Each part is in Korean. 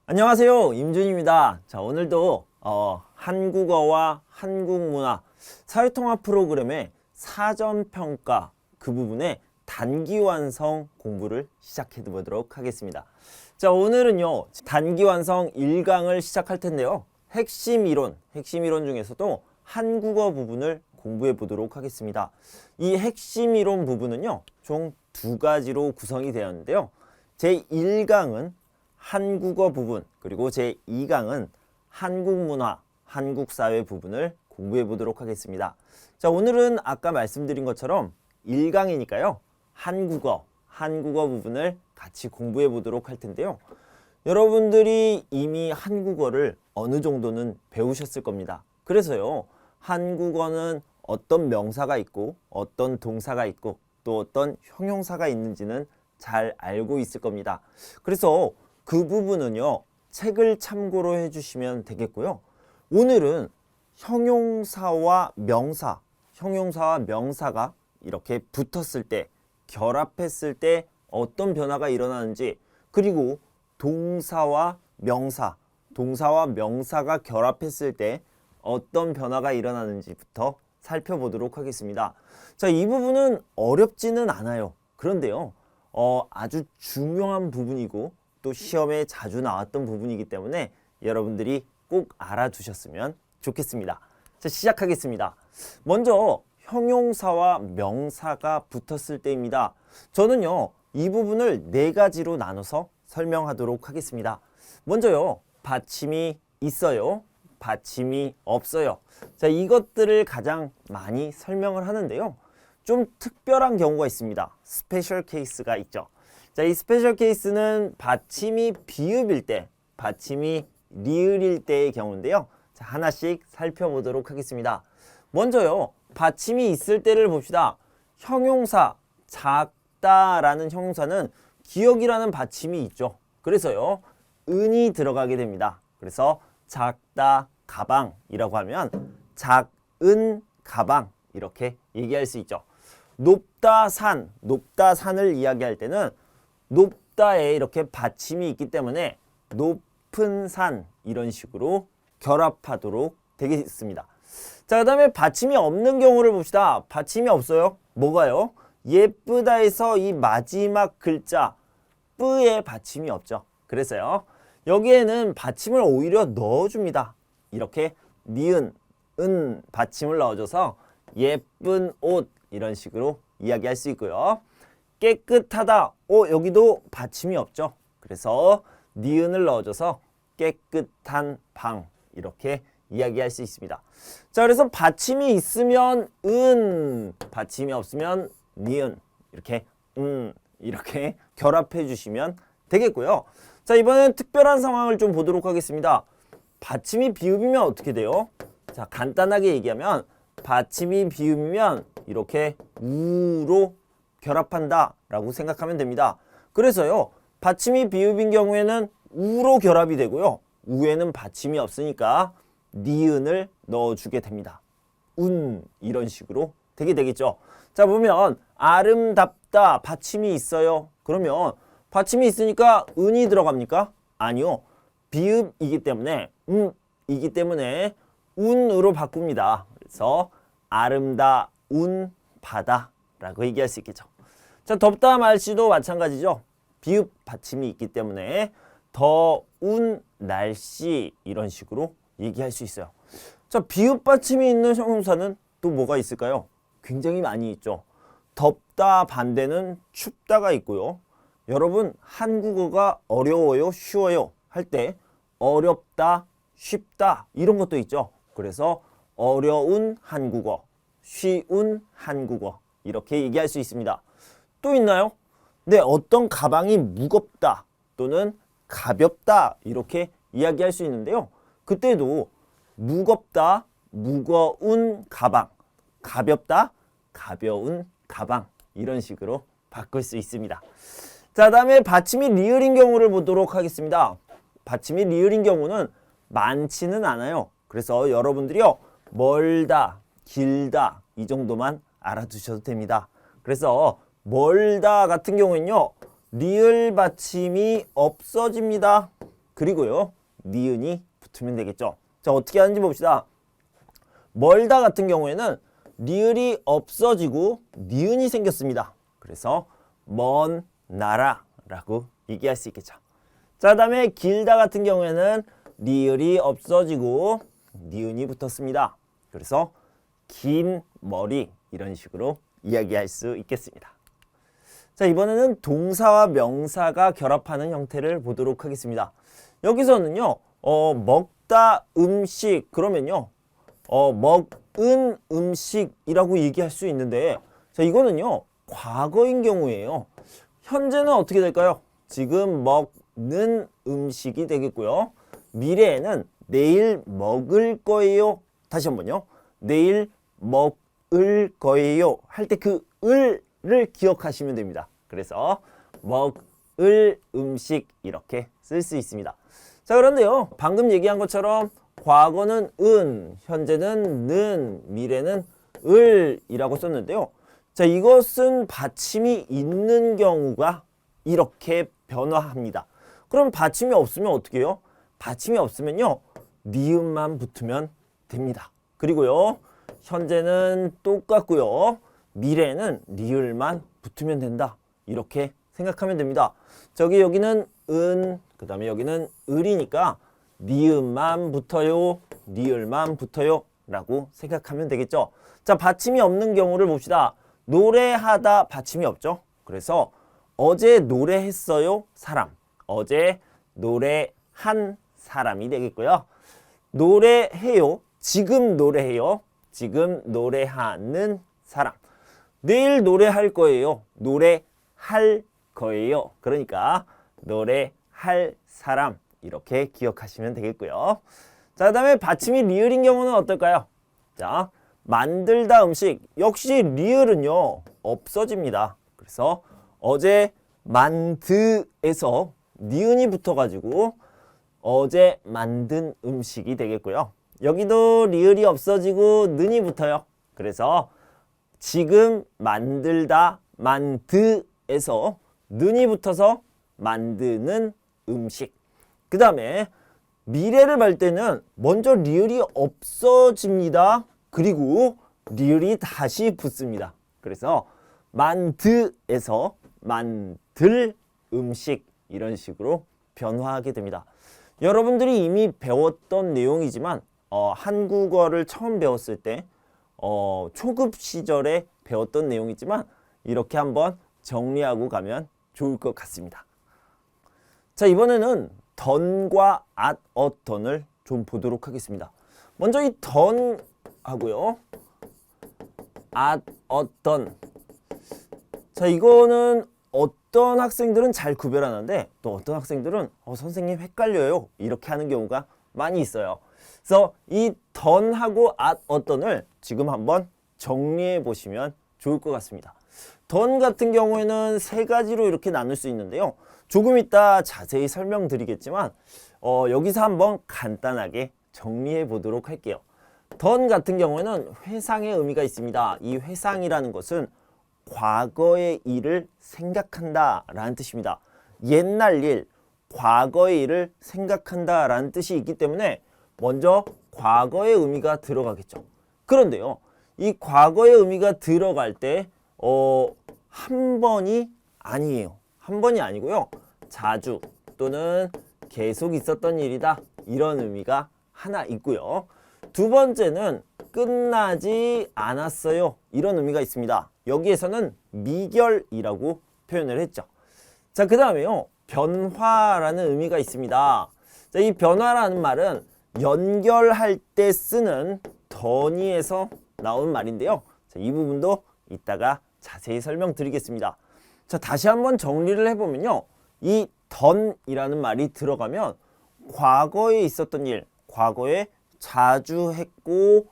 안녕하세요, 임준입니다. 자, 오늘도 한국어와 한국문화 사회통합 프로그램의 사전평가 그 부분에 단기완성 공부를 시작해 보도록 하겠습니다. 자, 오늘은요 단기완성 1강을 시작할 텐데요, 핵심 이론 중에서도 한국어 부분을 공부해 보도록 하겠습니다. 이 핵심 이론 부분은요 총 2가지로 구성이 되었는데요, 제1강은 한국어 부분, 그리고 제2강은 한국문화, 한국사회 부분을 공부해 보도록 하겠습니다. 자, 오늘은 아까 말씀드린 것처럼 1강이니까요 한국어 부분을 같이 공부해 보도록 할 텐데요, 여러분들이 이미 한국어를 어느 정도는 배우셨을 겁니다. 그래서요, 한국어는 어떤 명사가 있고 어떤 동사가 있고 또 어떤 형용사가 있는지는 잘 알고 있을 겁니다. 그래서 그 부분은요 책을 참고로 해주시면 되겠고요, 오늘은 형용사와 명사가 이렇게 붙었을 때, 결합했을 때 어떤 변화가 일어나는지, 그리고 동사와 명사가 결합했을 때 어떤 변화가 일어나는지부터 살펴보도록 하겠습니다. 자, 이 부분은 어렵지는 않아요. 그런데요 아주 중요한 부분이고 또 시험에 자주 나왔던 부분이기 때문에 여러분들이 꼭 알아두셨으면 좋겠습니다. 자, 시작하겠습니다. 먼저 형용사와 명사가 붙었을 때입니다. 저는요 이 부분을 4가지로 나눠서 설명하도록 하겠습니다. 먼저요, 받침이 있어요, 받침이 없어요. 자, 이것들을 가장 많이 설명을 하는데요, 좀 특별한 경우가 있습니다. 스페셜 케이스가 있죠. 자, 이 스페셜 케이스는 받침이 비읍일 때, 받침이 리을일 때의 경우인데요. 자, 하나씩 살펴보도록 하겠습니다. 먼저요, 받침이 있을 때를 봅시다. 형용사, 작다라는 형용사는 기억이라는 받침이 있죠. 그래서요, 은이 들어가게 됩니다. 그래서 작다 가방이라고 하면 작은 가방 이렇게 얘기할 수 있죠. 높다 산을 이야기할 때는 높다에 이렇게 받침이 있기 때문에 높은 산 이런 식으로 결합하도록 되겠습니다. 자, 그 다음에 받침이 없는 경우를 봅시다. 받침이 없어요. 뭐가요? 예쁘다에서 이 마지막 글자 뿌에 받침이 없죠. 그래서요, 여기에는 받침을 오히려 넣어줍니다. 이렇게 니은, 은 받침을 넣어줘서 예쁜 옷 이런 식으로 이야기할 수 있고요. 깨끗하다, 여기도 받침이 없죠. 그래서 니은을 넣어줘서 깨끗한 방 이렇게 이야기할 수 있습니다. 자, 그래서 받침이 있으면 은, 받침이 없으면 니은 이렇게 이렇게 결합해 주시면 되겠고요. 자, 이번엔 특별한 상황을 좀 보도록 하겠습니다. 받침이 비읍이면 어떻게 돼요? 자, 간단하게 얘기하면 받침이 비읍이면 이렇게 우로 결합한다 라고 생각하면 됩니다. 그래서요, 받침이 비읍인 경우에는 우로 결합이 되고요, 우에는 받침이 없으니까 니은을 넣어주게 됩니다. 이런 식으로 되게 되겠죠. 자, 보면 아름답다 받침이 있어요. 그러면 받침이 있으니까 은이 들어갑니까? 아니요. 비읍이기 때문에 이기 때문에 운으로 바꿉니다. 그래서 아름다운 바다라고 얘기할 수 있겠죠. 자, 덥다 날씨도 마찬가지죠. 비읍 받침이 있기 때문에 더운 날씨 이런 식으로 얘기할 수 있어요. 자, 비읍 받침이 있는 형용사는 또 뭐가 있을까요? 굉장히 많이 있죠. 덥다 반대는 춥다가 있고요. 여러분, 한국어가 어려워요, 쉬워요 할 때 어렵다, 쉽다 이런 것도 있죠. 그래서 어려운 한국어, 쉬운 한국어 이렇게 얘기할 수 있습니다. 또 있나요? 네, 어떤 가방이 무겁다 또는 가볍다 이렇게 이야기할 수 있는데요, 그때도 무겁다, 무거운 가방, 가볍다, 가벼운 가방 이런 식으로 바꿀 수 있습니다. 자, 다음에 받침이 리을인 경우를 보도록 하겠습니다. 받침이 리을인 경우는 많지는 않아요. 그래서 여러분들이요, 멀다, 길다 이 정도만 알아두셔도 됩니다. 그래서 멀다 같은 경우는요, 리을 받침이 없어집니다. 그리고요 니은이 붙으면 되겠죠. 자, 어떻게 하는지 봅시다. 멀다 같은 경우에는 리을이 없어지고 니은이 생겼습니다. 그래서 먼 나라라고 얘기할 수 있겠죠. 자, 다음에 길다 같은 경우에는 리을이 없어지고 니은이 붙었습니다. 그래서 긴 머리 이런 식으로 이야기할 수 있겠습니다. 자, 이번에는 동사와 명사가 결합하는 형태를 보도록 하겠습니다. 여기서는요 먹다 음식 그러면요 먹은 음식이라고 얘기할 수 있는데, 자, 이거는요 과거인 경우에요. 현재는 어떻게 될까요? 지금 먹는 음식이 되겠고요. 미래에는 내일 먹을 거예요. 다시 한번요. 내일 먹을 거예요 할 때 그 을을 기억하시면 됩니다. 그래서 먹을 음식 이렇게 쓸 수 있습니다. 자, 그런데요 방금 얘기한 것처럼 과거는 은, 현재는 는, 미래는 을이라고 썼는데요. 자, 이것은 받침이 있는 경우가 이렇게 변화합니다. 그럼 받침이 없으면 어떻게 해요? 받침이 없으면요 니은만 붙으면 됩니다. 그리고요 현재는 똑같고요 미래는 리을만 붙으면 된다. 이렇게 생각하면 됩니다. 여기는 은, 그 다음에 여기는 을이니까 니은만 붙어요, 리을만 붙어요 라고 생각하면 되겠죠. 자, 받침이 없는 경우를 봅시다. 노래하다 받침이 없죠. 그래서 어제 노래했어요 사람, 어제 노래한 사람이 되겠고요. 노래해요, 지금 노래해요, 지금 노래하는 사람. 내일 노래할 거예요, 노래할 거예요. 그러니까 노래할 사람 이렇게 기억하시면 되겠고요. 자, 그 다음에 받침이 리을인 경우는 어떨까요? 자, 만들다 음식 역시 리을은요 없어집니다. 그래서 어제 만드에서 니은이 붙어가지고 어제 만든 음식이 되겠고요. 여기도 리을이 없어지고 는이 붙어요. 그래서 지금 만들다 만드에서 는이 붙어서 만드는 음식. 그 다음에 미래를 볼 때는 먼저 리을이 없어집니다. 그리고 리을이 다시 붙습니다. 그래서 만드에서 만들 음식 이런 식으로 변화하게 됩니다. 여러분들이 이미 배웠던 내용이지만 한국어를 처음 배웠을 때 초급 시절에 배웠던 내용이지만 이렇게 한번 정리하고 가면 좋을 것 같습니다. 자, 이번에는 던과 at 어떤을 좀 보도록 하겠습니다. 먼저 이 던하고요 at 어떤, 자, 이거는 어떤 학생들은 잘 구별하는데 또 어떤 학생들은 선생님 헷갈려요 이렇게 하는 경우가 많이 있어요. 그래서 이 던하고 at 어떤을 지금 한번 정리해 보시면 좋을 것 같습니다. 던 같은 경우에는 세 가지로 이렇게 나눌 수 있는데요. 조금 이따 자세히 설명드리겠지만 여기서 한번 간단하게 정리해 보도록 할게요. 던 같은 경우에는 회상의 의미가 있습니다. 이 회상이라는 것은 과거의 일을 생각한다 라는 뜻입니다. 옛날 일, 과거의 일을 생각한다 라는 뜻이 있기 때문에 먼저 과거의 의미가 들어가겠죠. 그런데요, 이 과거의 의미가 들어갈 때 한 번이 아니에요. 한 번이 아니고요, 자주 또는 계속 있었던 일이다 이런 의미가 하나 있고요. 두 번째는 끝나지 않았어요 이런 의미가 있습니다. 여기에서는 미결이라고 표현을 했죠. 자, 그 다음에요 변화라는 의미가 있습니다. 자, 이 변화라는 말은 연결할 때 쓰는 던이에서 나온 말인데요. 자, 이 부분도 이따가 자세히 설명드리겠습니다. 자, 다시 한번 정리를 해보면요, 이 던이라는 말이 들어가면 과거에 있었던 일, 과거에 자주 했고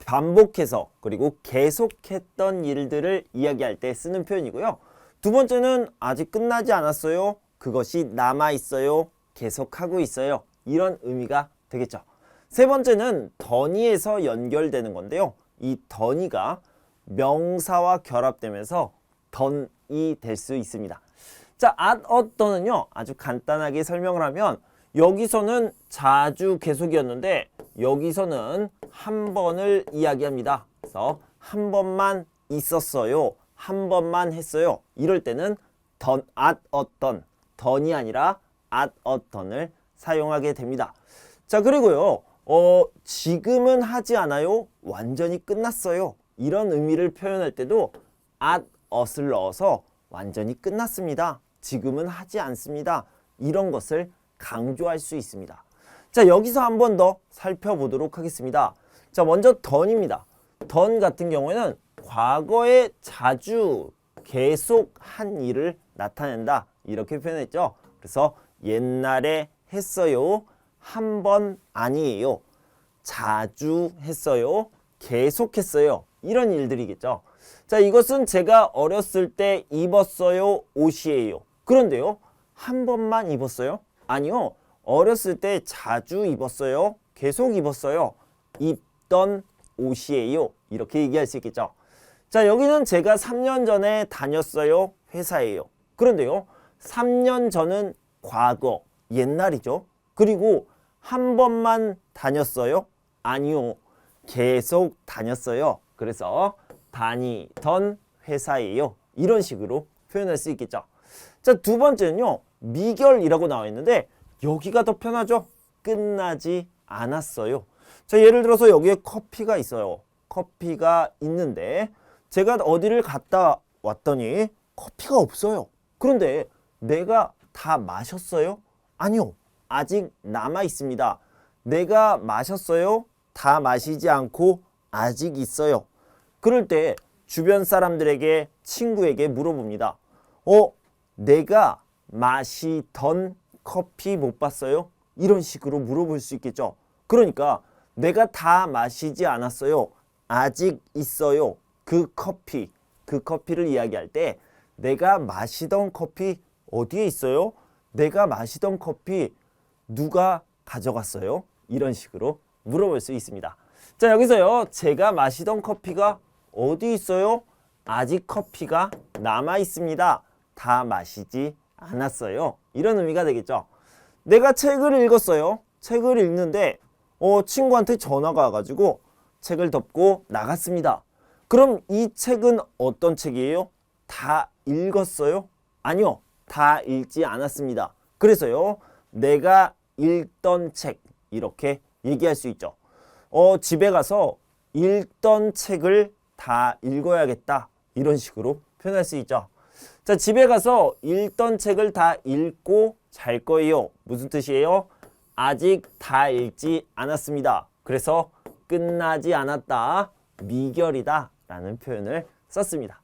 반복해서 그리고 계속했던 일들을 이야기할 때 쓰는 표현이고요. 두 번째는 아직 끝나지 않았어요, 그것이 남아있어요, 계속하고 있어요 이런 의미가 되겠죠. 세 번째는 던이에서 연결되는 건데요. 이 던이가 명사와 결합되면서 던이 될 수 있습니다. 자, at 어떤은요 아주 간단하게 설명을 하면 여기서는 자주 계속이었는데 여기서는 한 번을 이야기합니다. 그래서 한 번만 있었어요. 한 번만 했어요. 이럴 때는 at 어떤, 던이 아니라 at 어떤을 사용하게 됩니다. 자, 그리고요. 지금은 하지 않아요. 완전히 끝났어요. 이런 의미를 표현할 때도 at ot을 넣어서 완전히 끝났습니다. 지금은 하지 않습니다. 이런 것을 강조할 수 있습니다. 자, 여기서 한 번 더 살펴보도록 하겠습니다. 자, 먼저 done입니다. done 같은 경우에는 과거에 자주 계속 한 일을 나타낸다. 이렇게 표현했죠. 그래서 옛날에 했어요. 한 번 아니에요. 자주 했어요. 계속 했어요. 이런 일들이겠죠. 자, 이것은 제가 어렸을 때 입었어요. 옷이에요. 그런데요. 한 번만 입었어요? 아니요. 어렸을 때 자주 입었어요. 계속 입었어요. 입던 옷이에요. 이렇게 얘기할 수 있겠죠. 자, 여기는 제가 3년 전에 다녔어요. 회사예요. 그런데요. 3년 전은 과거, 옛날이죠. 그리고 한 번만 다녔어요? 아니요. 계속 다녔어요. 그래서 다니던 회사예요. 이런 식으로 표현할 수 있겠죠. 자, 두 번째는요. 미결이라고 나와 있는데 여기가 더 편하죠. 끝나지 않았어요. 자, 예를 들어서 여기에 커피가 있어요. 커피가 있는데 제가 어디를 갔다 왔더니 커피가 없어요. 그런데 내가 다 마셨어요? 아니요. 아직 남아 있습니다. 내가 마셨어요? 다 마시지 않고 아직 있어요. 그럴 때 주변 사람들에게, 친구에게 물어봅니다. 내가 마시던 커피 못 봤어요? 이런 식으로 물어볼 수 있겠죠. 그러니까 내가 다 마시지 않았어요. 아직 있어요. 그 커피를 이야기할 때 내가 마시던 커피 어디에 있어요? 내가 마시던 커피 누가 가져갔어요? 이런 식으로 물어볼 수 있습니다. 자, 여기서요. 제가 마시던 커피가 어디 있어요? 아직 커피가 남아 있습니다. 다 마시지 않았어요. 이런 의미가 되겠죠. 내가 책을 읽었어요. 책을 읽는데 친구한테 전화가 와가지고 책을 덮고 나갔습니다. 그럼 이 책은 어떤 책이에요? 다 읽었어요? 아니요. 다 읽지 않았습니다. 그래서요. 내가 읽던 책 이렇게 얘기할 수 있죠. 집에 가서 읽던 책을 다 읽어야겠다. 이런 식으로 표현할 수 있죠. 자, 집에 가서 읽던 책을 다 읽고 잘 거예요. 무슨 뜻이에요? 아직 다 읽지 않았습니다. 그래서 끝나지 않았다. 미결이다. 라는 표현을 썼습니다.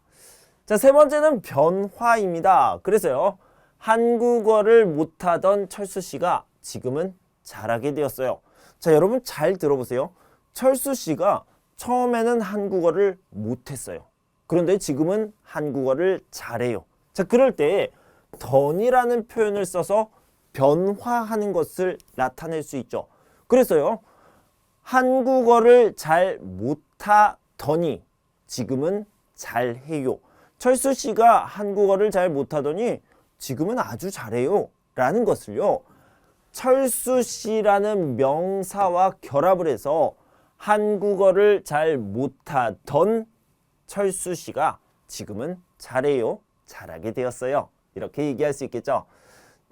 자, 세 번째는 변화입니다. 그래서요. 한국어를 못하던 철수 씨가 지금은 잘하게 되었어요. 자, 여러분 잘 들어보세요. 철수 씨가 처음에는 한국어를 못했어요. 그런데 지금은 한국어를 잘해요. 자, 그럴 때 done이라는 표현을 써서 변화하는 것을 나타낼 수 있죠. 그래서요. 한국어를 잘 못하더니 지금은 잘해요. 철수 씨가 한국어를 잘 못하더니 지금은 아주 잘해요. 라는 것을요. 철수 씨라는 명사와 결합을 해서 한국어를 잘 못하던 철수 씨가 지금은 잘해요. 잘하게 되었어요. 이렇게 얘기할 수 있겠죠.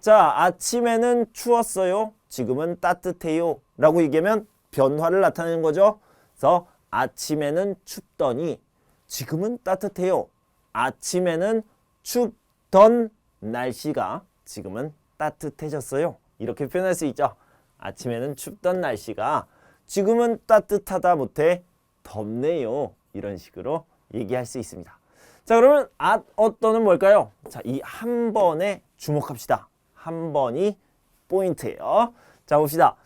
자, 아침에는 추웠어요. 지금은 따뜻해요. 라고 얘기하면 변화를 나타내는 거죠. 그래서 아침에는 춥더니 지금은 따뜻해요. 아침에는 춥던 날씨가 지금은 따뜻해졌어요. 이렇게 표현할 수 있죠. 아침에는 춥던 날씨가 지금은 따뜻하다 못해 덥네요. 이런 식으로 얘기할 수 있습니다. 자, 그러면 at 어떤은 뭘까요? 자, 이 한 번에 주목합시다. 한 번이 포인트예요. 자, 봅시다.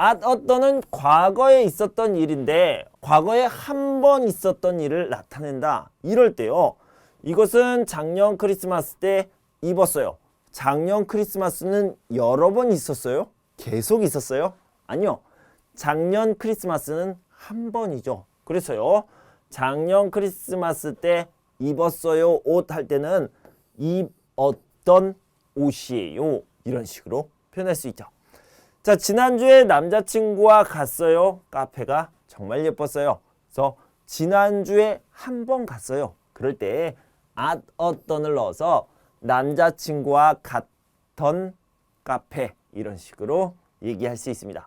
at 어떤은 과거에 있었던 일인데 과거에 한 번 있었던 일을 나타낸다. 이럴 때요. 이것은 작년 크리스마스 때 입었어요. 작년 크리스마스는 여러 번 있었어요? 계속 있었어요? 아니요. 작년 크리스마스는 한 번이죠. 그래서요. 작년 크리스마스 때 입었어요. 옷 할 때는 입었던 옷이에요. 이런 식으로 표현할 수 있죠. 자, 지난주에 남자친구와 갔어요. 카페가 정말 예뻤어요. 그래서 지난주에 한 번 갔어요. 그럴 때 at 어떤을 넣어서 남자친구와 갔던 카페 이런 식으로 얘기할 수 있습니다.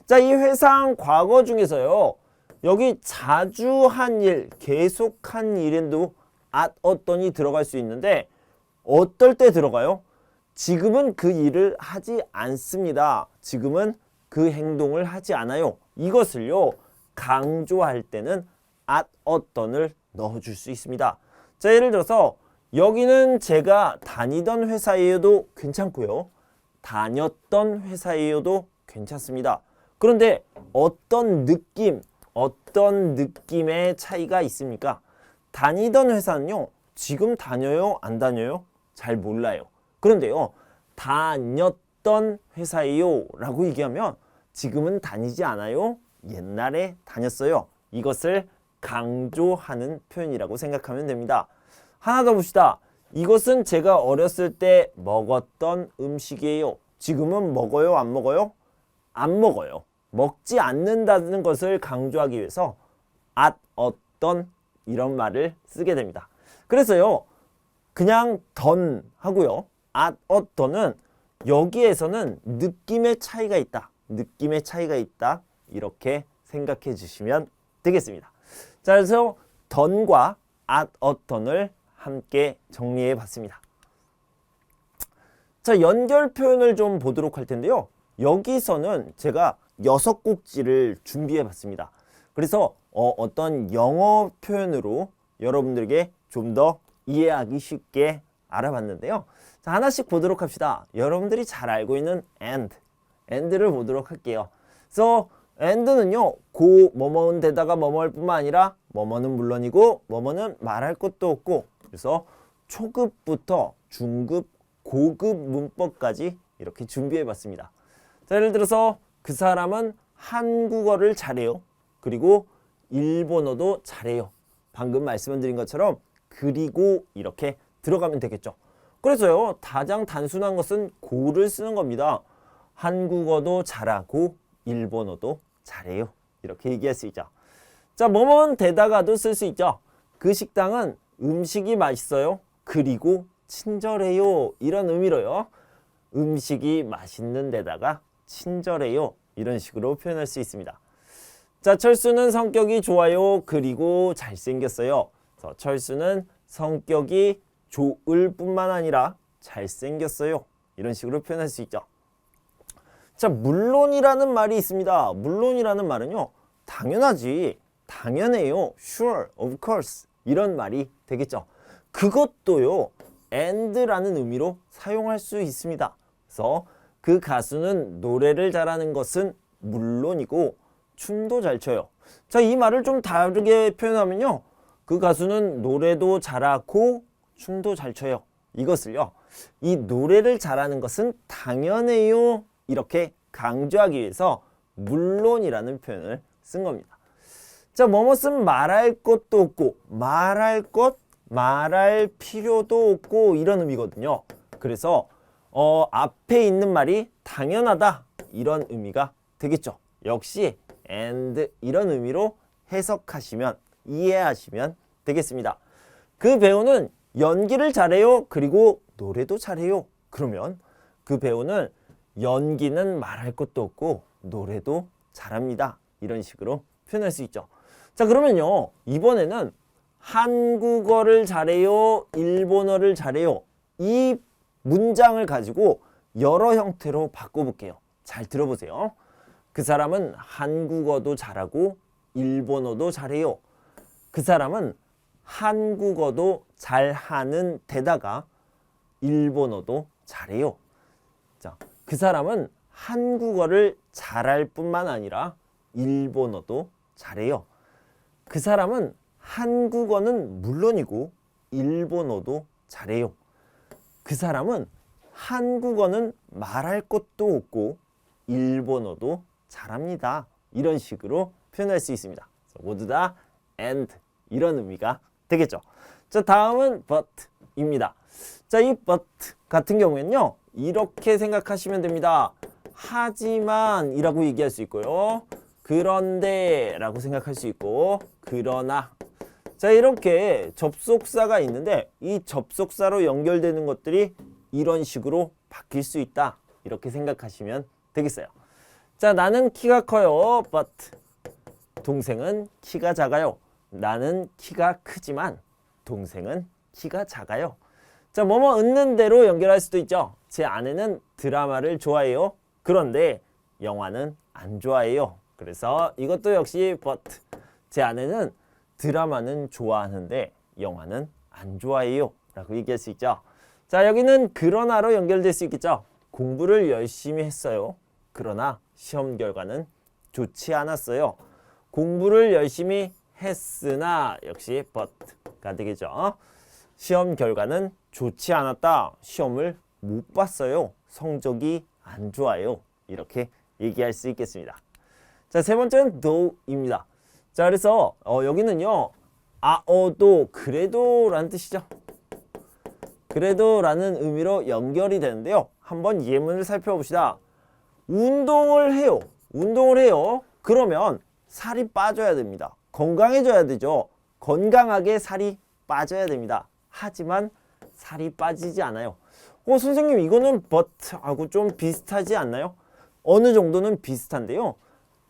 자, 이 회상 과거 중에서요. 여기 자주 한 일, 계속 한 일인도 at 어떤이 들어갈 수 있는데 어떨 때 들어가요? 지금은 그 일을 하지 않습니다. 지금은 그 행동을 하지 않아요. 이것을요. 강조할 때는 at 어떤을 넣어줄 수 있습니다. 자, 예를 들어서 여기는 제가 다니던 회사이어도 괜찮고요. 다녔던 회사이어도 괜찮습니다. 그런데 어떤 느낌의 차이가 있습니까? 다니던 회사는요. 지금 다녀요? 안 다녀요? 잘 몰라요. 그런데요. 다녔던 회사예요 라고 얘기하면 지금은 다니지 않아요. 옛날에 다녔어요. 이것을 강조하는 표현이라고 생각하면 됩니다. 하나 더 봅시다. 이것은 제가 어렸을 때 먹었던 음식이에요. 지금은 먹어요? 안 먹어요? 안 먹어요. 먹지 않는다는 것을 강조하기 위해서 at 어떤 이런 말을 쓰게 됩니다. 그래서요. 그냥 던 하고요. at 어떤은 여기에서는 느낌의 차이가 있다. 느낌의 차이가 있다. 이렇게 생각해 주시면 되겠습니다. 자, 그래서 던과 at 어떤을 함께 정리해 봤습니다. 자, 연결 표현을 좀 보도록 할 텐데요. 여기서는 제가 6곡지를 준비해 봤습니다. 그래서 어떤 영어 표현으로 여러분들에게 좀 더 이해하기 쉽게 알아봤는데요. 자, 하나씩 보도록 합시다. 여러분들이 잘 알고 있는 and를 보도록 할게요. 그래서 and는요. 고 뭐뭐는 되다가 뭐뭐일 뿐만 아니라 뭐뭐는 물론이고 뭐뭐는 말할 것도 없고 그래서 초급부터 중급, 고급 문법까지 이렇게 준비해 봤습니다. 자, 예를 들어서 그 사람은 한국어를 잘해요. 그리고 일본어도 잘해요. 방금 말씀드린 것처럼 그리고 이렇게 들어가면 되겠죠. 그래서요. 가장 단순한 것은 고를 쓰는 겁니다. 한국어도 잘하고 일본어도 잘해요. 이렇게 얘기할 수 있죠. 자, 뭐뭐는 되다가도 쓸 수 있죠. 그 식당은 음식이 맛있어요. 그리고 친절해요. 이런 의미로요. 음식이 맛있는 데다가 친절해요. 이런 식으로 표현할 수 있습니다. 자, 철수는 성격이 좋아요. 그리고 잘생겼어요. 철수는 성격이 좋을 뿐만 아니라 잘생겼어요. 이런 식으로 표현할 수 있죠. 자, 물론이라는 말이 있습니다. 물론이라는 말은요. 당연하지. 당연해요. Sure, of course. 이런 말이 되겠죠. 그것도요. and라는 의미로 사용할 수 있습니다. 그래서 그 가수는 노래를 잘하는 것은 물론이고 춤도 잘 춰요. 자, 이 말을 좀 다르게 표현하면요. 그 가수는 노래도 잘하고 춤도 잘 춰요. 이것을요. 이 노래를 잘하는 것은 당연해요. 이렇게 강조하기 위해서 물론이라는 표현을 쓴 겁니다. 자, 뭐뭐은 말할 것도 없고 말할 필요도 없고 이런 의미거든요. 그래서 앞에 있는 말이 당연하다 이런 의미가 되겠죠. 역시 and 이런 의미로 해석하시면 이해하시면 되겠습니다. 그 배우는 연기를 잘해요. 그리고 노래도 잘해요. 그러면 그 배우는 연기는 말할 것도 없고 노래도 잘합니다. 이런 식으로 표현할 수 있죠. 자, 그러면요. 이번에는 한국어를 잘해요. 일본어를 잘해요. 이 문장을 가지고 여러 형태로 바꿔볼게요. 잘 들어보세요. 그 사람은 한국어도 잘하고 일본어도 잘해요. 그 사람은 한국어도 잘하는 데다가 일본어도 잘해요. 자, 그 사람은 한국어를 잘할 뿐만 아니라 일본어도 잘해요. 그 사람은 한국어는 물론이고 일본어도 잘해요. 그 사람은 한국어는 말할 것도 없고 일본어도 잘합니다. 이런 식으로 표현할 수 있습니다. 모두 다 and 이런 의미가 되겠죠. 자, 다음은 but입니다. 자, 이 but 같은 경우에는요. 이렇게 생각하시면 됩니다. 하지만이라고 얘기할 수 있고요. 그런데라고 생각할 수 있고 그러나. 자, 이렇게 접속사가 있는데 이 접속사로 연결되는 것들이 이런 식으로 바뀔 수 있다. 이렇게 생각하시면 되겠어요. 자, 나는 키가 커요. but 동생은 키가 작아요. 나는 키가 크지만 동생은 키가 작아요. 자, 뭐뭐 있는 대로 연결할 수도 있죠. 제 아내는 드라마를 좋아해요. 그런데 영화는 안 좋아해요. 그래서 이것도 역시 but 제 아내는 드라마는 좋아하는데 영화는 안 좋아해요. 라고 얘기할 수 있죠. 자, 여기는 그러나로 연결될 수 있겠죠. 공부를 열심히 했어요. 그러나 시험 결과는 좋지 않았어요. 공부를 열심히 했으나 역시 but가 되겠죠. 시험 결과는 좋지 않았다. 시험을 못 봤어요. 성적이 안 좋아요. 이렇게 얘기할 수 있겠습니다. 자, 세 번째는 though입니다. 자, 그래서 여기는요. 아어도 그래도 라는 뜻이죠. 그래도 라는 의미로 연결이 되는데요. 한번 예문을 살펴봅시다. 운동을 해요. 운동을 해요. 그러면 살이 빠져야 됩니다. 건강해져야 되죠. 건강하게 살이 빠져야 됩니다. 하지만 살이 빠지지 않아요. 선생님 이거는 but하고 좀 비슷하지 않나요? 어느 정도는 비슷한데요.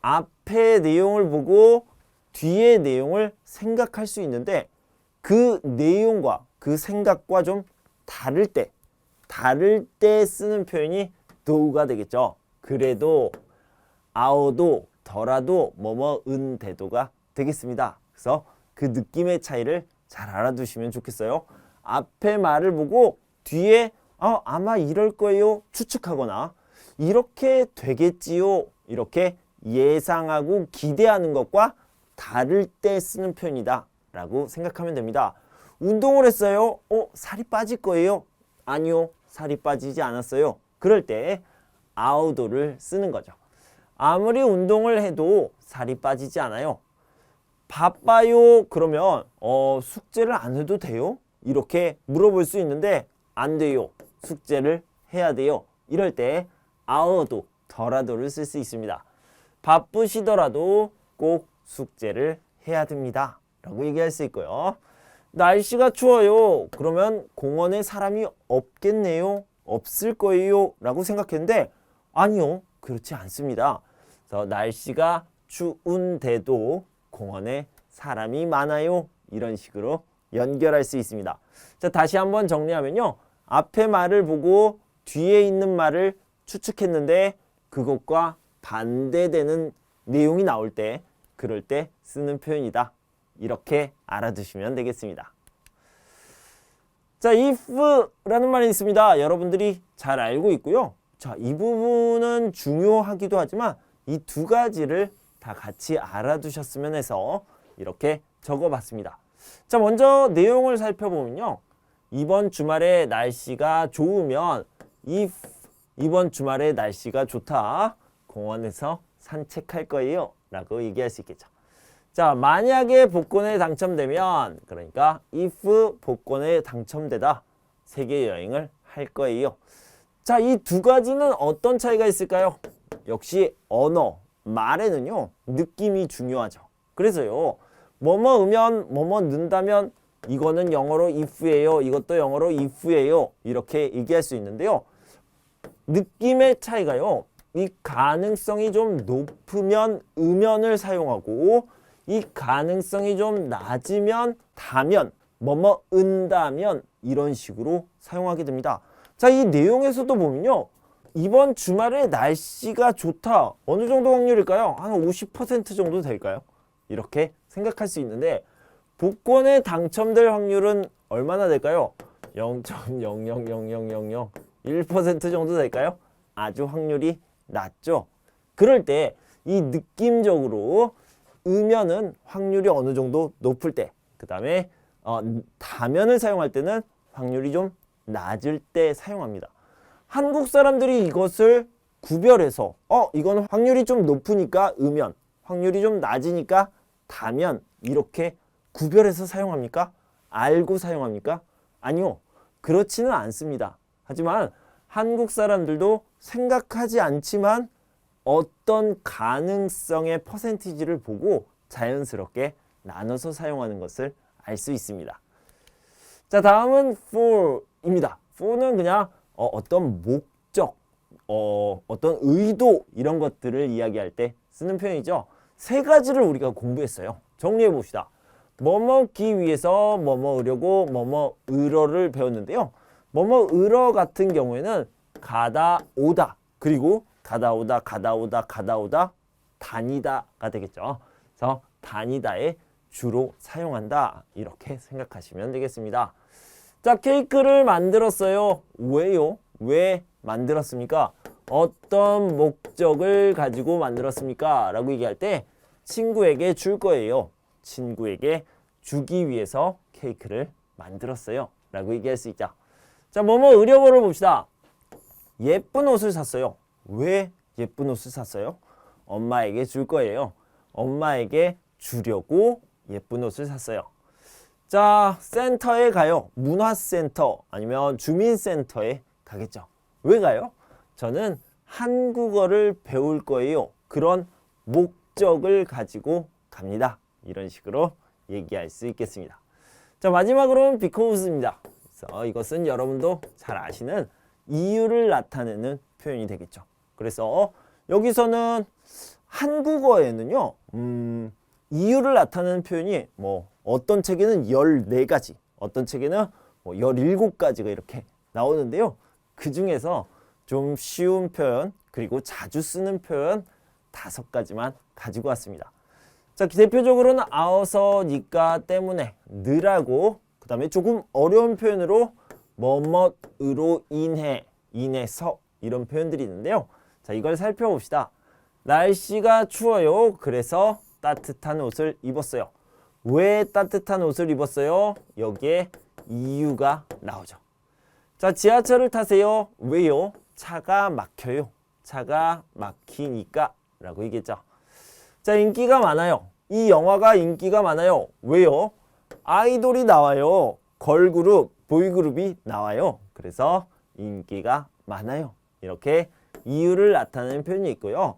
앞에 내용을 보고 뒤에 내용을 생각할 수 있는데 그 내용과 그 생각과 좀 다를 때 쓰는 표현이 though가 되겠죠. 그래도, 아어도, 더라도, 뭐뭐은 대도가 되겠습니다. 그래서 그 느낌의 차이를 잘 알아두시면 좋겠어요. 앞에 말을 보고 뒤에 아마 이럴 거예요 추측하거나 이렇게 되겠지요 이렇게 예상하고 기대하는 것과 다를 때 쓰는 표현이다 라고 생각하면 됩니다. 운동을 했어요. 살이 빠질 거예요. 아니요, 살이 빠지지 않았어요. 그럴 때 아우도를 쓰는 거죠. 아무리 운동을 해도 살이 빠지지 않아요. 바빠요. 그러면 숙제를 안 해도 돼요? 이렇게 물어볼 수 있는데 안 돼요. 숙제를 해야 돼요. 이럴 때 아어도, 더라도를 쓸 수 있습니다. 바쁘시더라도 꼭 숙제를 해야 됩니다. 라고 얘기할 수 있고요. 날씨가 추워요. 그러면 공원에 사람이 없겠네요. 없을 거예요. 라고 생각했는데 아니요. 그렇지 않습니다. 그래서 날씨가 추운데도 공원에 사람이 많아요. 이런 식으로 연결할 수 있습니다. 자, 다시 한번 정리하면요. 앞에 말을 보고 뒤에 있는 말을 추측했는데 그것과 반대되는 내용이 나올 때 그럴 때 쓰는 표현이다. 이렇게 알아두시면 되겠습니다. 자, if라는 말이 있습니다. 여러분들이 잘 알고 있고요. 자, 이 부분은 중요하기도 하지만 이 두 가지를 다 같이 알아두셨으면 해서 이렇게 적어봤습니다. 자, 먼저 내용을 살펴보면요. 이번 주말에 날씨가 좋으면 if 이번 주말에 날씨가 좋다. 공원에서 산책할 거예요. 라고 얘기할 수 있겠죠. 자, 만약에 복권에 당첨되면 그러니까 if 복권에 당첨되다 세계 여행을 할 거예요. 자, 이 두 가지는 어떤 차이가 있을까요? 역시 언어, 말에는요. 느낌이 중요하죠. 그래서요. 뭐뭐 으면 뭐뭐 는다면 이거는 영어로 if예요. 이것도 영어로 if예요. 이렇게 얘기할 수 있는데요. 느낌의 차이가요. 이 가능성이 좀 높으면 음연을 사용하고 이 가능성이 좀 낮으면 다면 뭐뭐 은다면 이런 식으로 사용하게 됩니다. 자, 이 내용에서도 보면요. 이번 주말에 날씨가 좋다. 어느 정도 확률일까요? 한 50% 정도 될까요? 이렇게 생각할 수 있는데 복권에 당첨될 확률은 얼마나 될까요? 0.0000001% 정도 될까요? 아주 확률이 낮죠. 그럴 때 이 느낌적으로 음연은 확률이 어느 정도 높을 때, 그 다음에 다면을 사용할 때는 확률이 좀 낮을 때 사용합니다. 한국 사람들이 이것을 구별해서 이건 확률이 좀 높으니까 음연, 확률이 좀 낮으니까 다면 이렇게 구별해서 사용합니까? 알고 사용합니까? 아니요. 그렇지는 않습니다. 하지만 한국 사람들도 생각하지 않지만 어떤 가능성의 퍼센티지를 보고 자연스럽게 나눠서 사용하는 것을 알 수 있습니다. 자, 다음은 for입니다. for는 그냥 어떤 목적, 어떤 의도 이런 것들을 이야기할 때 쓰는 표현이죠. 세 가지를 우리가 공부했어요. 정리해 봅시다. 뭐뭐기 위해서 뭐뭐으려고 뭐뭐으러를 배웠는데요. 뭐뭐으러 같은 경우에는 가다 오다 그리고 가다 오다 가다 오다 가다 오다 다니다가 되겠죠. 그래서 다니다에 주로 사용한다 이렇게 생각하시면 되겠습니다. 자, 케이크를 만들었어요. 왜요? 왜 만들었습니까? 어떤 목적을 가지고 만들었습니까? 라고 얘기할 때 친구에게 줄 거예요. 친구에게 주기 위해서 케이크를 만들었어요. 라고 얘기할 수 있죠. 자, 뭐뭐으려고를 봅시다. 예쁜 옷을 샀어요. 왜 예쁜 옷을 샀어요? 엄마에게 줄 거예요. 엄마에게 주려고 예쁜 옷을 샀어요. 자, 센터에 가요. 문화센터 아니면 주민센터에 가겠죠. 왜 가요? 저는 한국어를 배울 거예요. 그런 목적을 가지고 갑니다. 이런 식으로 얘기할 수 있겠습니다. 자, 마지막으로는 because입니다. 그래서 이것은 여러분도 잘 아시는 이유를 나타내는 표현이 되겠죠. 그래서 여기서는 한국어에는요, 이유를 나타내는 표현이 뭐 어떤 책에는 14가지, 어떤 책에는 뭐 17가지가 이렇게 나오는데요. 그 중에서 좀 쉬운 표현, 그리고 자주 쓰는 표현 5가지만 가지고 왔습니다. 자, 대표적으로는 아어서, 니까, 때문에, 느라고, 그 다음에 조금 어려운 표현으로 뭐뭐으로 인해, 인해서 이런 표현들이 있는데요. 자, 이걸 살펴봅시다. 날씨가 추워요. 그래서 따뜻한 옷을 입었어요. 왜 따뜻한 옷을 입었어요? 여기에 이유가 나오죠. 자, 지하철을 타세요. 왜요? 차가 막혀요. 차가 막히니까 라고 얘기했죠. 자, 인기가 많아요. 이 영화가 인기가 많아요. 왜요? 아이돌이 나와요. 걸그룹, 보이그룹이 나와요. 그래서 인기가 많아요. 이렇게 이유를 나타내는 표현이 있고요.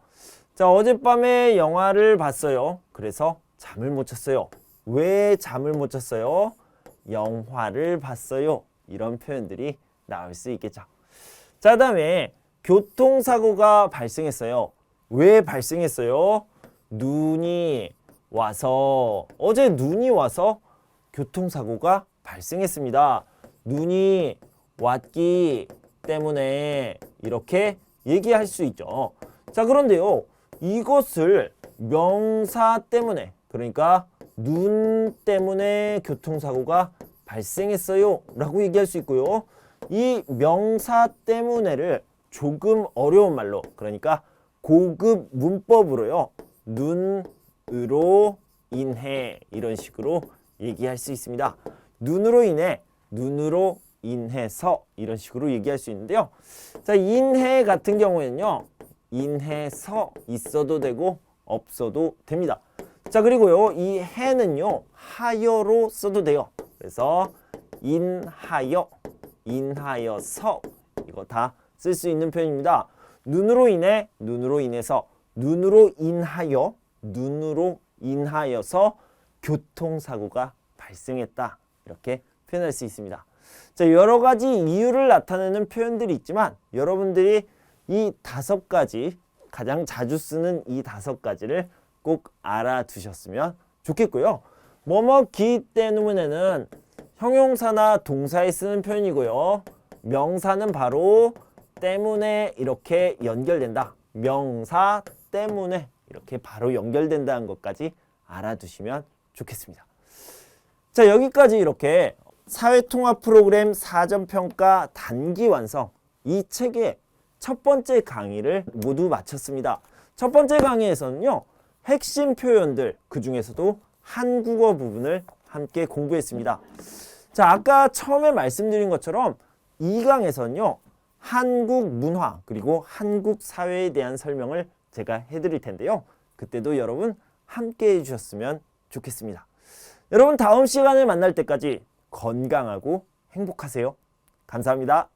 자, 어젯밤에 영화를 봤어요. 그래서 잠을 못 잤어요. 왜 잠을 못 잤어요? 영화를 봤어요. 이런 표현들이 나올 수 있겠죠. 자, 다음에 교통사고가 발생했어요. 왜 발생했어요? 눈이 와서, 어제 눈이 와서 교통사고가 발생했습니다. 눈이 왔기 때문에 이렇게 얘기할 수 있죠. 자, 그런데요, 이것을 명사 때문에, 그러니까 눈 때문에 교통사고가 발생했어요 라고 얘기할 수 있고요. 이 명사 때문에를 조금 어려운 말로, 그러니까 고급 문법으로요, 눈으로 인해 이런 식으로 얘기할 수 있습니다. 눈으로 인해, 눈으로 인해서 이런 식으로 얘기할 수 있는데요. 자, 인해 같은 경우에는요, 인해서 있어도 되고 없어도 됩니다. 자, 그리고요, 이 해는요, 하여로 써도 돼요. 그래서 인하여, 인하여서 이거 다 쓸 수 있는 표현입니다. 눈으로 인해, 눈으로 인해서, 눈으로 인하여, 눈으로 인하여서 교통사고가 발생했다. 이렇게 표현할 수 있습니다. 자, 여러 가지 이유를 나타내는 표현들이 있지만 여러분들이 이 5가지, 가장 자주 쓰는 이 5가지를 꼭 알아두셨으면 좋겠고요. 뭐뭐기 때문에는 형용사나 동사에 쓰는 표현이고요. 명사는 바로 때문에 이렇게 연결된다. 명사 때문에 이렇게 바로 연결된다는 것까지 알아두시면 좋겠습니다. 자, 여기까지 이렇게 사회통합 프로그램 사전평가 단기 완성, 이 책의 첫 번째 강의를 모두 마쳤습니다. 첫 번째 강의에서는요, 핵심 표현들, 그 중에서도 한국어 부분을 함께 공부했습니다. 자, 아까 처음에 말씀드린 것처럼 이 강에서는요, 한국 문화 그리고 한국 사회에 대한 설명을 제가 해드릴 텐데요. 그때도 여러분 함께 해주셨으면 좋겠습니다. 여러분, 다음 시간에 만날 때까지 건강하고 행복하세요. 감사합니다.